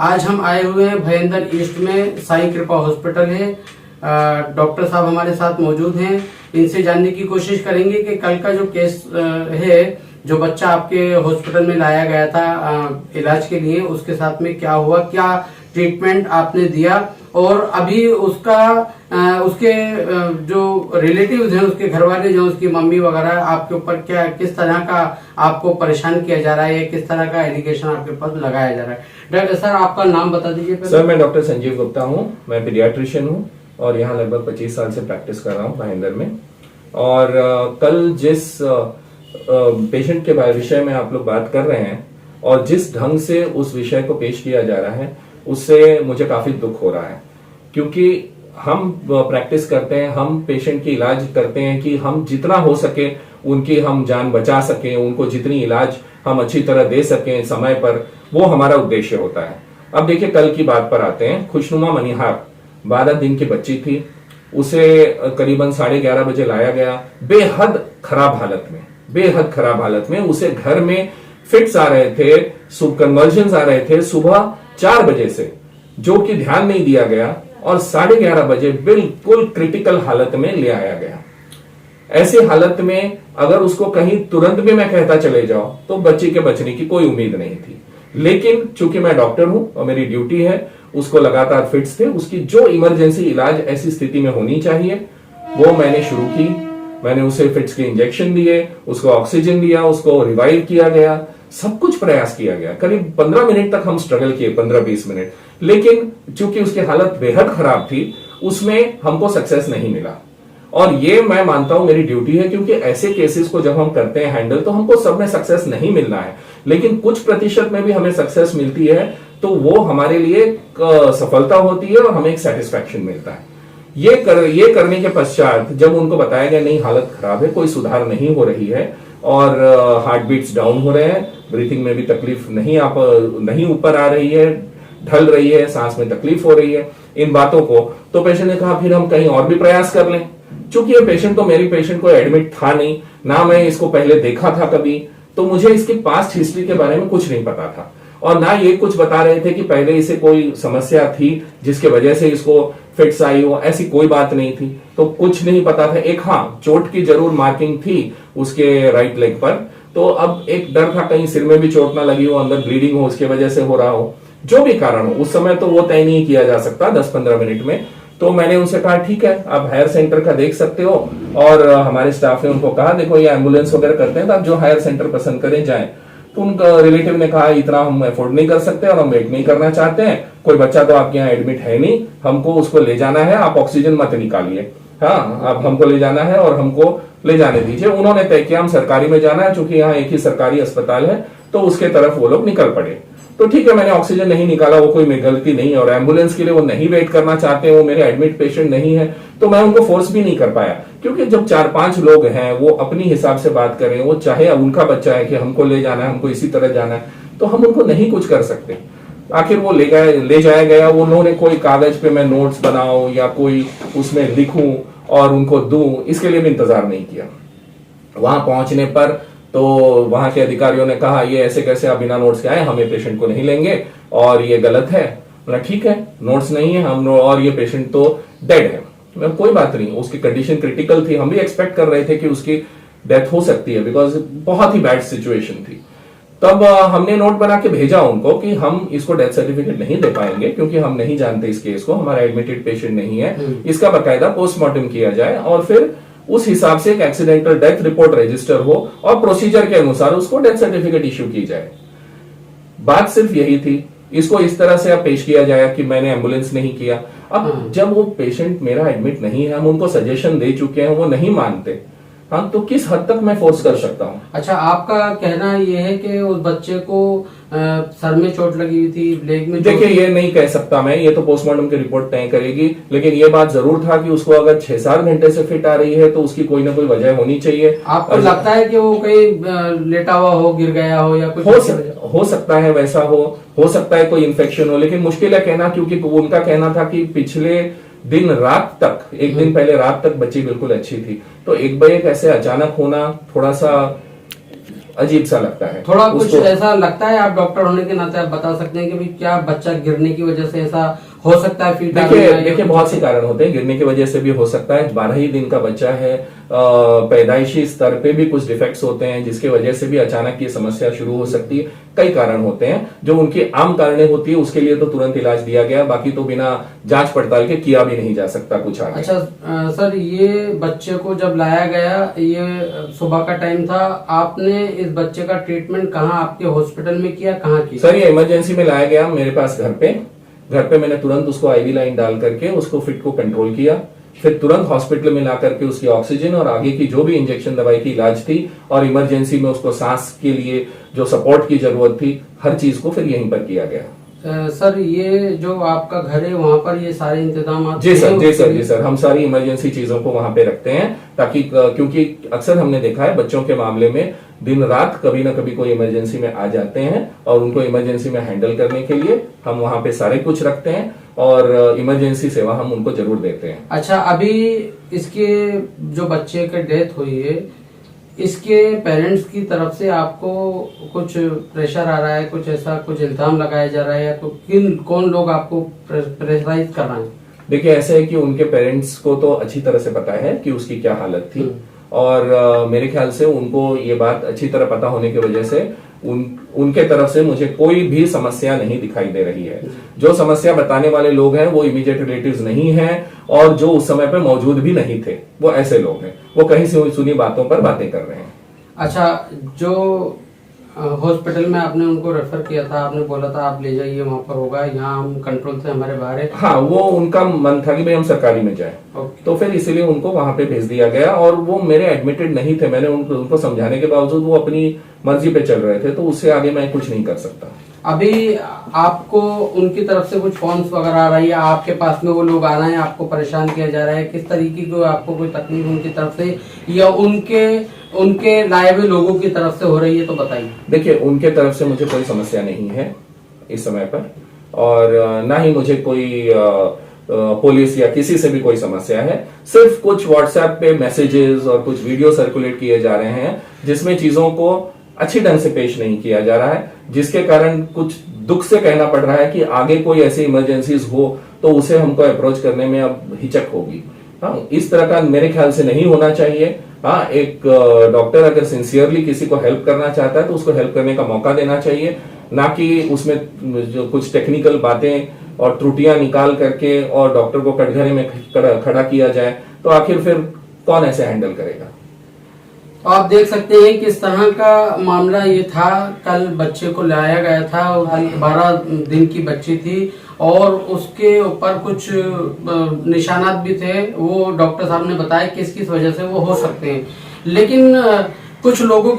आज हम आए हुए हैं भयंदर ईस्ट में, साईं कृपा हॉस्पिटल है। डॉक्टर साहब हमारे साथ मौजूद हैं। इनसे जानने की कोशिश करेंगे कि कल का जो केस है, जो बच्चा आपके हॉस्पिटल में लाया गया था इलाज के लिए, उसके साथ में क्या हुआ, क्या ट्रीटमेंट आपने दिया, और अभी उसके जो रिलेटिव्स हैं, उसके घर वाले जो उसकी मम्मी वगैरह, आपके ऊपर क्या किस तरह का आपको परेशान किया जा रहा है, या किस तरह का एलिगेशन आपके ऊपर लगाया जा रहा है। डॉक्टर सर, आपका नाम बता दीजिए पहले। सर, मैं डॉक्टर संजीव गुप्ता हूँ। मैं पीडियाट्रिशियन हूँ और यहाँ लगभग 25 साल से प्रैक्टिस कर रहा हूँ भाईंदर में। और कल जिस पेशेंट के विषय में आप लोग बात कर रहे हैं और जिस ढंग से उस विषय को पेश किया जा रहा है, उससे मुझे काफी दुख हो रहा है। क्योंकि हम प्रैक्टिस करते हैं, हम पेशेंट की इलाज करते हैं कि हम जितना हो सके उनकी हम जान बचा सकें, उनको जितनी इलाज हम अच्छी तरह दे सकें समय पर, वो हमारा उद्देश्य होता है। अब देखिए, कल की बात पर आते हैं। खुशनुमा मनिहार 12 दिन की बच्ची थी। उसे करीबन 11:30 बजे लाया गया, बेहद खराब हालत में। उसे घर में फिट्स आ रहे थे, कन्वर्जन्स आ रहे थे सुबह 4 बजे से, जो कि ध्यान नहीं दिया गया, और 11:30 बजे बिल्कुल क्रिटिकल हालत में ले आया गया। ऐसी हालत में अगर उसको कहीं तुरंत भी मैं कहता चले जाओ तो बच्ची के बचने की कोई उम्मीद नहीं थी। लेकिन चूंकि मैं डॉक्टर हूं और मेरी ड्यूटी है, उसको लगातार फिट्स थे, उसकी जो इमरजेंसी इलाज ऐसी स्थिति में होनी चाहिए वो मैंने शुरू की। मैंने उसे फिट्स के इंजेक्शन दिए, उसको ऑक्सीजन दिया, उसको रिवाइव किया गया, सब कुछ प्रयास किया गया। करीब 15 मिनट तक हम स्ट्रगल किए, 15-20 मिनट। लेकिन चूंकि उसकी हालत बेहद खराब थी, उसमें हमको सक्सेस नहीं मिला। और ये मैं मानता हूं मेरी ड्यूटी है, क्योंकि ऐसे केसेस को जब हम करते हैं हैंडल, तो हमको सब में सक्सेस नहीं मिलना है, लेकिन कुछ प्रतिशत में भी हमें सक्सेस मिलती है तो वो हमारे लिए सफलता होती है और हमें एक सेटिस्फैक्शन मिलता है। ये करने के पश्चात जब उनको बताया गया नहीं, हालत खराब है, कोई सुधार नहीं हो रही है, और हार्ट बीट्स डाउन हो रहे हैं, ब्रीथिंग में भी तकलीफ नहीं ऊपर आ रही है, ढल रही है, सांस में तकलीफ हो रही है, इन बातों को, तो पेशेंट ने कहा फिर हम कहीं और भी प्रयास कर लें। चूंकि ये पेशेंट तो मेरी पेशेंट को एडमिट था नहीं, ना मैं इसको पहले देखा था कभी, तो मुझे इसकी पास्ट हिस्ट्री के बारे में कुछ नहीं पता था, और ना ये कुछ बता रहे थे कि पहले इसे कोई समस्या थी जिसके वजह से इसको फिट्स आई हो, ऐसी कोई बात नहीं थी, तो कुछ नहीं पता था। एक चोट की जरूर मार्किंग थी उसके राइट लेग पर, तो अब एक डर था कहीं सिर में भी चोट ना लगी हो, अंदर ब्लीडिंग हो, उसके वजह से हो रहा हो, जो भी कारण हो। उस समय तो वो तय नहीं किया जा सकता 10-15 मिनट में। तो मैंने उनसे कहा ठीक है, आप हायर सेंटर का देख सकते हो, और हमारे स्टाफ ने उनको कहा देखो ये एम्बुलेंस वगैरह करते हैं तो आप जो हायर सेंटर पसंद करें जाएं। तो उनका रिलेटिव ने कहा इतना हम अफोर्ड नहीं कर सकते और हम वेट नहीं करना चाहते हैं, कोई बच्चा तो आपके यहाँ एडमिट है नहीं, हमको उसको ले जाना है, आप ऑक्सीजन मत निकालिए, आप हमको ले जाना है और हमको ले जाने दीजिए। उन्होंने तय किया हम सरकारी में जाना है, चूंकि यहाँ एक ही सरकारी अस्पताल है, तो उसके तरफ वो लोग निकल पड़े। तो ठीक है, मैंने ऑक्सीजन नहीं निकाला, वो कोई गलती नहीं, और एम्बुलेंस के लिए वो नहीं वेट करना चाहते, वो मेरे एडमिट पेशेंट नहीं है, तो मैं उनको फोर्स भी नहीं कर पाया। क्योंकि जब 4-5 लोग हैं, वो अपनी हिसाब से बात करें, वो चाहे उनका बच्चा है कि हमको ले जाना है, हमको इसी तरह जाना है, तो हम उनको नहीं कुछ कर सकते। आखिर वो ले जाया गया। उन्होंने कोई कागज पे मैं नोट्स बनाऊं या कोई उसमें लिखूं और उनको दूं, इसके लिए भी इंतजार नहीं किया। वहां पहुंचने पर तो वहां के अधिकारियों ने कहा ये ऐसे कैसे आप बिना नोट्स के आए, हम ये पेशेंट को नहीं लेंगे और ये गलत है। बोला ठीक है, नोट्स नहीं है हम, और ये पेशेंट तो डेड है। कोई बात नहीं, उसकी कंडीशन क्रिटिकल थी, हम भी एक्सपेक्ट कर रहे थे कि उसकी डेथ हो सकती है, बिकॉज बहुत ही बैड सिचुएशन थी। तब हमने नोट बना के भेजा उनको कि हम इसको डेथ सर्टिफिकेट नहीं दे पाएंगे, क्योंकि हम नहीं जानते इस केस को, हमारा एडमिटेड पेशेंट नहीं है, इसका बाकायदा पोस्टमार्टम किया जाए और फिर उस हिसाब से एक एक्सीडेंटल डेथ रिपोर्ट रजिस्टर हो और प्रोसीजर के अनुसार उसको डेथ सर्टिफिकेट इश्यू की जाए। बात सिर्फ यही थी। इसको इस तरह से अब पेश किया जाए कि मैंने एम्बुलेंस नहीं किया। अब जब वो पेशेंट मेरा एडमिट नहीं है, हम उनको सजेशन दे चुके हैं, वो नहीं मानते, तो किस हद तक मैं फोर्स कर सकता हूँ। अच्छा, आपका कहना ये है कि उस बच्चे को सर में चोट लगी हुई थी, लेग में? देखिए, ये नहीं कह सकता मैं, ये तो पोस्टमार्टम की रिपोर्ट तय करेगी, लेकिन ये बात जरूर था कि उसको अगर 6-7 घंटे से फिट आ रही है तो उसकी कोई ना कोई वजह होनी चाहिए। आपको लगता है कि वो कहीं लेटा हुआ हो, गिर गया हो, या कुछ हो सकता है वैसा हो सकता है कोई इन्फेक्शन हो, लेकिन मुश्किल है कहना, क्योंकि उनका कहना था कि पिछले दिन रात तक, एक दिन पहले रात तक बच्ची बिल्कुल अच्छी थी, तो एक बार एक ऐसे अचानक होना थोड़ा सा अजीब सा लगता है। थोड़ा कुछ ऐसा लगता है, आप डॉक्टर होने के नाते आप बता सकते हैं कि भाई क्या बच्चा गिरने की वजह से ऐसा हो सकता है? देखिए बहुत से कारण होते हैं, गिरने की वजह से भी हो सकता है, 12 ही दिन का बच्चा है, पैदाइशी स्तर पे भी कुछ डिफेक्ट्स होते हैं जिसकी वजह से भी अचानक ये समस्या शुरू हो सकती है। कई कारण होते हैं, जो उनकी आम कारणें होती है उसके लिए तो तुरंत इलाज दिया गया, बाकी तो बिना जांच पड़ताल के किया भी नहीं जा सकता कुछ आगे। अच्छा सर, ये बच्चे को जब लाया गया, ये सुबह का टाइम था, आपने इस बच्चे का ट्रीटमेंट कहाँ आपके हॉस्पिटल में किया, कहाँ किया? सर ये इमरजेंसी में लाया गया मेरे पास घर पे मैंने तुरंत उसको आईवी लाइन डाल करके उसको फिट को कंट्रोल किया, फिर तुरंत हॉस्पिटल में ला करके उसकी ऑक्सीजन और आगे की जो भी इंजेक्शन दवाई की इलाज थी और इमरजेंसी में उसको सांस के लिए जो सपोर्ट की जरूरत थी, हर चीज को फिर यहीं पर किया गया। सर ये जो आपका घर है वहाँ पर ये सारे इंतजाम आप जी सर, हम सारी इमरजेंसी चीजों को वहां पे रखते हैं ताकि, क्योंकि अक्सर हमने देखा है बच्चों के मामले में दिन रात कभी ना कभी कोई इमरजेंसी में आ जाते हैं और उनको इमरजेंसी में हैंडल करने के लिए हम वहां पे सारे कुछ रखते हैं और इमरजेंसी सेवा हम उनको जरूर देते हैं। अच्छा, अभी इसके जो बच्चे की डेथ हुई है, इसके पेरेंट्स की तरफ से आपको कुछ प्रेशर आ रहा है, कुछ ऐसा कुछ इल्जाम लगाया जा रहा है, या तो कौन लोग आपको प्रेशराइज कर रहे हैं? देखिए ऐसे है कि उनके पेरेंट्स को तो अच्छी तरह से पता है कि उसकी क्या हालत थी और मेरे ख्याल से उनको ये बात अच्छी तरह पता होने की वजह से उनके तरफ से मुझे कोई भी समस्या नहीं दिखाई दे रही है। जो समस्या बताने वाले लोग हैं वो इमीडिएट रिलेटिव्स नहीं हैं और जो उस समय पे मौजूद भी नहीं थे वो ऐसे लोग हैं, वो कहीं से सुनी बातों पर बातें कर रहे हैं। अच्छा, जो हॉस्पिटल में आपने उनको रेफर किया था, आपने बोला था आप ले जाइए वहाँ पर होगा, यहाँ हम कंट्रोल से हमारे बाहर है। हाँ, वो उनका मन था कि भाई हम सरकारी में जाएं, तो फिर इसीलिए उनको वहां पे भेज दिया गया और वो मेरे एडमिटेड नहीं थे। मैंने उनको समझाने के बावजूद वो अपनी मर्जी पे चल रहे थे, तो उससे आगे मैं कुछ नहीं कर सकता। अभी आपको उनकी तरफ से कुछ फॉर्म्स वगैरह आ रही है, आपके पास में वो लोग आ रहे हैं, आपको परेशान किया जा रहा है, किस तरीके की आपको कोई तकलीफ उनकी तरफ से या उनके लाए हुए लोगों की तरफ से हो रही है, तो बताइए। देखिए उनके तरफ से मुझे कोई समस्या नहीं है इस समय पर और ना ही मुझे कोई पुलिस या किसी से भी कोई समस्या है। सिर्फ कुछ व्हाट्सएप पे मैसेजेस और कुछ वीडियो सर्कुलेट किए जा रहे हैं जिसमें चीजों को अच्छी ढंग से पेश नहीं किया जा रहा है, जिसके कारण कुछ दुख से कहना पड़ रहा है कि आगे कोई ऐसी इमरजेंसीज हो तो उसे हमको अप्रोच करने में अब हिचक होगी। हाँ, इस तरह का मेरे ख्याल से नहीं होना चाहिए। हाँ, एक डॉक्टर अगर सिंसियरली किसी को हेल्प करना चाहता है तो उसको हेल्प करने का मौका देना चाहिए, ना कि उसमें जो कुछ टेक्निकल बातें और त्रुटियां निकाल करके और डॉक्टर को कटघरे में खड़ा किया जाए, तो आखिर फिर कौन ऐसे हैंडल करेगा। तो आप देख सकते हैं किस तरह का मामला ये था। कल बच्चे को लाया गया था, 12 दिन की बच्ची थी और उसके ऊपर कुछ निशानात भी थे, वो डॉक्टर साहब ने बताया किस किस वजह से वो हो सकते हैं, लेकिन कुछ लोगों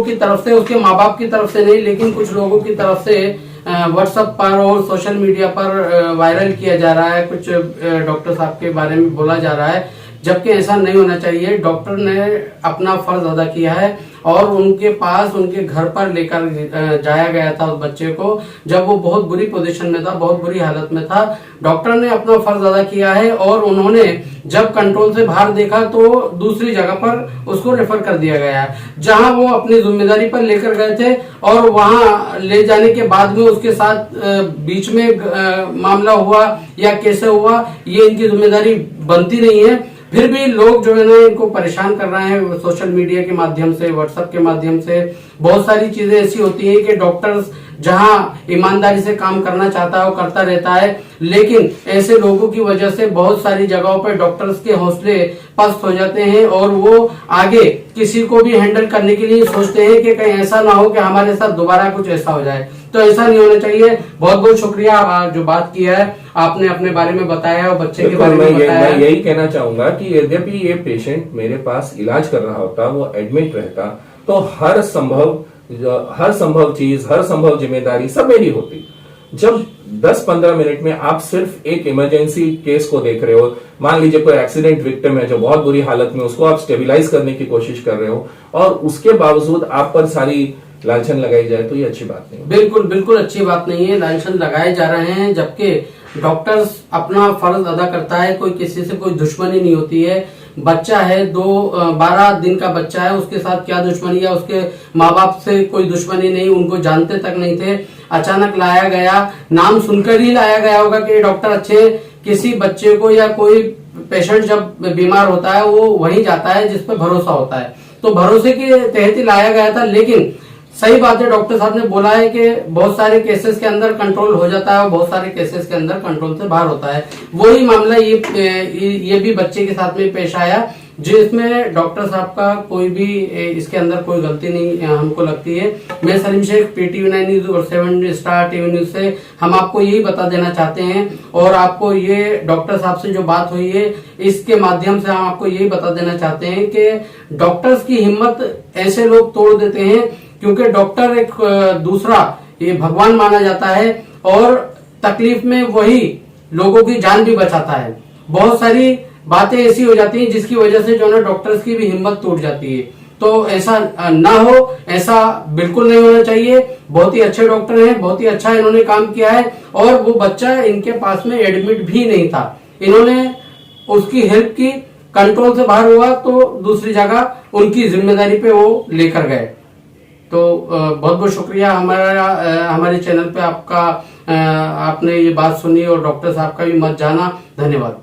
की तरफ से, उसके माँ बाप की तरफ से नहीं, लेकिन कुछ लोगों की तरफ से व्हाट्सएप पर और सोशल मीडिया पर वायरल किया जा रहा है, कुछ डॉक्टर साहब के बारे में बोला जा रहा है, जबकि ऐसा नहीं होना चाहिए। डॉक्टर ने अपना फर्ज अदा किया है और उनके पास, उनके घर पर लेकर जाया गया था उस बच्चे को, जब वो बहुत बुरी पोजीशन में था, बहुत बुरी हालत में था। डॉक्टर ने अपना फर्ज अदा किया है और उन्होंने जब कंट्रोल से बाहर देखा तो दूसरी जगह पर उसको रेफर कर दिया गया है, जहां वो अपनी जिम्मेदारी पर लेकर गए थे और वहां ले जाने के बाद में उसके साथ बीच में मामला हुआ या कैसे हुआ, ये इनकी जिम्मेदारी बनती नहीं है। फिर भी लोग जो है ना इनको परेशान कर रहे हैं सोशल मीडिया के माध्यम से, व्हाट्सएप के माध्यम से। बहुत सारी चीजें ऐसी होती है कि डॉक्टर्स जहां ईमानदारी से काम करना चाहता है वो करता रहता है, लेकिन ऐसे लोगों की वजह से बहुत सारी जगहों पर डॉक्टर्स के हौसले पस्त हो जाते हैं और वो आगे किसी को भी हैंडल करने के लिए सोचते हैं कि कहीं ऐसा ना हो कि हमारे साथ दोबारा कुछ ऐसा हो जाए। तो ऐसा नहीं होना चाहिए। बहुत बहुत शुक्रिया जो बात किया है आपने, अपने बारे में बताया और बच्चे के बारे में बताया। मैं यही कहना चाहूंगा कि यद्यपि ये पेशेंट मेरे पास इलाज कर रहा होता, वो एडमिट रहता, तो हर संभव चीज, हर संभव जिम्मेदारी सब मेरी होती। जब 10-15 मिनट में आप सिर्फ एक इमरजेंसी केस को देख रहे हो, मान लीजिए कोई एक्सीडेंट विक्टिम है जो बहुत बुरी हालत में, उसको आप स्टेबिलाईज करने की कोशिश कर रहे हो और उसके बावजूद आप पर सारी लांछन लगाई जाए, तो ये अच्छी बात नहीं। बिल्कुल बिल्कुल अच्छी बात नहीं है, लांछन लगाए जा रहे हैं, जबकि डॉक्टर्स अपना फर्ज अदा करता है, कोई किसी से कोई दुश्मनी नहीं होती है। बच्चा है 12 दिन का बच्चा है, उसके साथ क्या दुश्मनी है, उसके माँ बाप से कोई दुश्मनी नहीं, उनको जानते तक नहीं थे, अचानक लाया गया, नाम सुनकर ही लाया गया होगा कि डॉक्टर अच्छे। किसी बच्चे को या कोई पेशेंट जब बीमार होता है वो वहीं जाता है जिस पे भरोसा होता है, तो भरोसे के तहत ही लाया गया था। लेकिन सही बात है, डॉक्टर साहब ने बोला है कि बहुत सारे केसेस के अंदर कंट्रोल हो जाता है और बहुत सारे केसेस के अंदर कंट्रोल से बाहर होता है। वही मामला ये भी बच्चे के साथ में पेश आया, जिसमें डॉक्टर साहब का कोई भी इसके अंदर कोई गलती नहीं हमको लगती है। मैं सलीम शेख, PTV 9 न्यूज और 7 स्टार TV न्यूज से हम आपको यही बता देना चाहते हैं, और आपको ये डॉक्टर साहब से जो बात हुई है इसके माध्यम से हम आपको यही बता देना चाहते हैं कि डॉक्टर्स की हिम्मत ऐसे लोग तोड़ देते हैं, क्योंकि डॉक्टर एक दूसरा ये भगवान माना जाता है और तकलीफ में वही लोगों की जान भी बचाता है। बहुत सारी बातें ऐसी हो जाती हैं जिसकी वजह से जो ना डॉक्टर्स की भी हिम्मत टूट जाती है। तो ऐसा ना हो, ऐसा बिल्कुल नहीं होना चाहिए। बहुत ही अच्छे डॉक्टर हैं, बहुत ही अच्छा इन्होंने काम किया है, और वो बच्चा इनके पास में एडमिट भी नहीं था, इन्होंने उसकी हेल्प की, कंट्रोल से बाहर हुआ तो दूसरी जगह उनकी जिम्मेदारी पे वो लेकर गए। तो बहुत बहुत शुक्रिया हमारे चैनल पे आपका, आपने ये बात सुनी और डॉक्टर साहब का भी मत जाना। धन्यवाद।